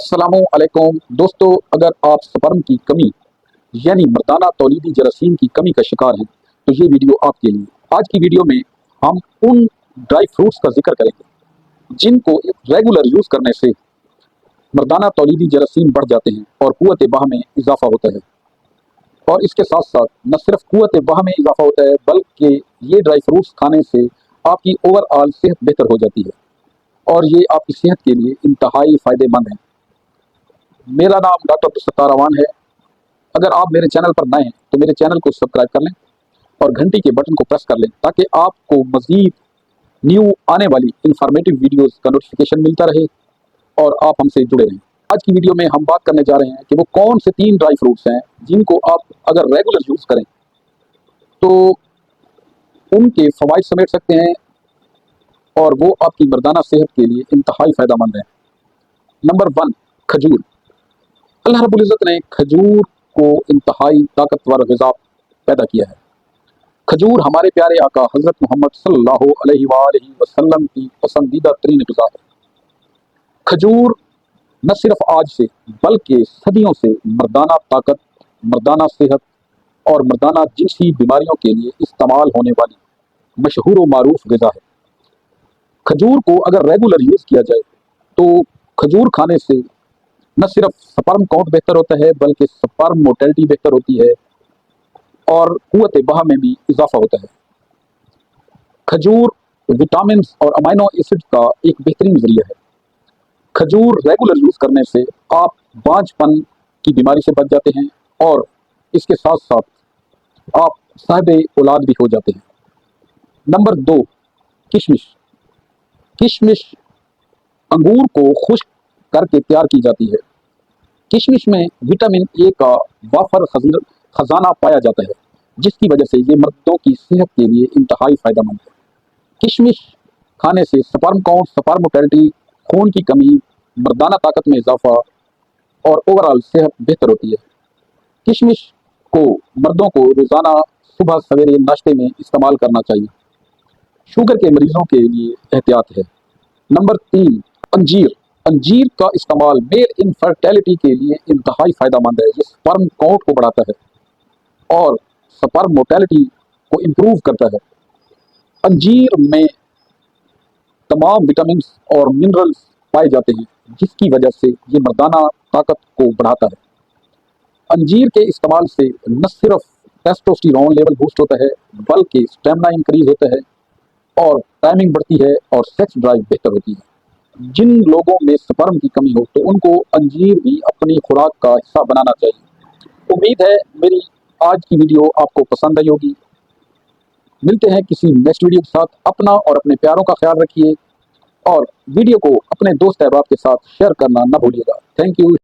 السلام علیکم دوستو، اگر آپ سپرم کی کمی یعنی مردانہ تولیدی جراثیم کی کمی کا شکار ہیں تو یہ ویڈیو آپ کے لیے۔ آج کی ویڈیو میں ہم ان ڈرائی فروٹس کا ذکر کریں گے جن کو ریگولر یوز کرنے سے مردانہ تولیدی جراثیم بڑھ جاتے ہیں اور قوت بہا میں اضافہ ہوتا ہے، اور اس کے ساتھ ساتھ نہ صرف قوت بہا میں اضافہ ہوتا ہے بلکہ یہ ڈرائی فروٹس کھانے سے آپ کی اوور آل صحت بہتر ہو جاتی ہے اور یہ آپ کی صحت کے لیے انتہائی فائدہ مند ہے۔ میرا نام ڈاکٹر عبدالستار اعوان ہے۔ اگر آپ میرے چینل پر نئے ہیں تو میرے چینل کو سبسکرائب کر لیں اور گھنٹی کے بٹن کو پریس کر لیں تاکہ آپ کو مزید نیو آنے والی انفارمیٹیو ویڈیوز کا نوٹیفیکیشن ملتا رہے اور آپ ہم سے جڑے رہیں۔ آج کی ویڈیو میں ہم بات کرنے جا رہے ہیں کہ وہ کون سے 3 ڈرائی فروٹس ہیں جن کو آپ اگر ریگولر یوز کریں تو ان کے فوائد سمیٹ سکتے ہیں اور وہ آپ کی مردانہ صحت کے لیے انتہائی فائدہ مند ہیں۔ نمبر 1، کھجور۔ اللہ رب العزت نے کھجور کو انتہائی طاقتور غذا پیدا کیا ہے۔ کھجور ہمارے پیارے آقا حضرت محمد صلی اللہ علیہ وآلہ وسلم کی پسندیدہ ترین غذا ہے۔ کھجور نہ صرف آج سے بلکہ صدیوں سے مردانہ طاقت، مردانہ صحت اور مردانہ جنسی بیماریوں کے لیے استعمال ہونے والی مشہور و معروف غذا ہے۔ کھجور کو اگر ریگولر یوز کیا جائے تو کھجور کھانے سے نہ صرف سپرم کاؤنٹ بہتر ہوتا ہے بلکہ سپرم موٹیلٹی بہتر ہوتی ہے اور قوت بہا میں بھی اضافہ ہوتا ہے۔ کھجور وٹامنز اور امائنو ایسڈ کا ایک بہترین ذریعہ ہے۔ کھجور ریگولر یوز کرنے سے آپ بانجھ پن کی بیماری سے بچ جاتے ہیں اور اس کے ساتھ ساتھ آپ صاحب اولاد بھی ہو جاتے ہیں۔ نمبر 2، کشمش۔ کشمش انگور کو خشک کر کے تیار کی جاتی ہے۔ کشمش میں وٹامن اے کا وافر خزانہ پایا جاتا ہے جس کی وجہ سے یہ مردوں کی صحت کے لیے انتہائی فائدہ مند ہے۔ کشمش کھانے سے سپرم کاؤنٹ، سپرم موٹیلٹی، خون کی کمی، مردانہ طاقت میں اضافہ اور اوور آل صحت بہتر ہوتی ہے۔ کشمش کو مردوں کو روزانہ صبح سویرے ناشتے میں استعمال کرنا چاہیے۔ شوگر کے مریضوں کے لیے احتیاط ہے۔ نمبر 3، انجیر۔ انجیر کا استعمال میل انفرٹیلٹی کے لیے انتہائی فائدہ مند ہے۔ یہ سپرم کاؤنٹ کو بڑھاتا ہے اور سپرم موٹیلٹی کو امپروو کرتا ہے۔ انجیر میں تمام وٹامنز اور منرلز پائے جاتے ہیں جس کی وجہ سے یہ مردانہ طاقت کو بڑھاتا ہے۔ انجیر کے استعمال سے نہ صرف ٹیسٹوسٹیرون لیول بوسٹ ہوتا ہے بلکہ اسٹیمنا انکریز ہوتا ہے اور ٹائمنگ بڑھتی ہے اور سیکس ڈرائیو بہتر ہوتی ہے۔ جن لوگوں میں سپرم کی کمی ہو تو ان کو انجیر بھی اپنی خوراک کا حصہ بنانا چاہیے۔ امید ہے میری آج کی ویڈیو آپ کو پسند آئی ہوگی۔ ملتے ہیں کسی نیکسٹ ویڈیو کے ساتھ۔ اپنا اور اپنے پیاروں کا خیال رکھیے اور ویڈیو کو اپنے دوست احباب کے ساتھ شیئر کرنا نہ بھولیے گا۔ Thank you.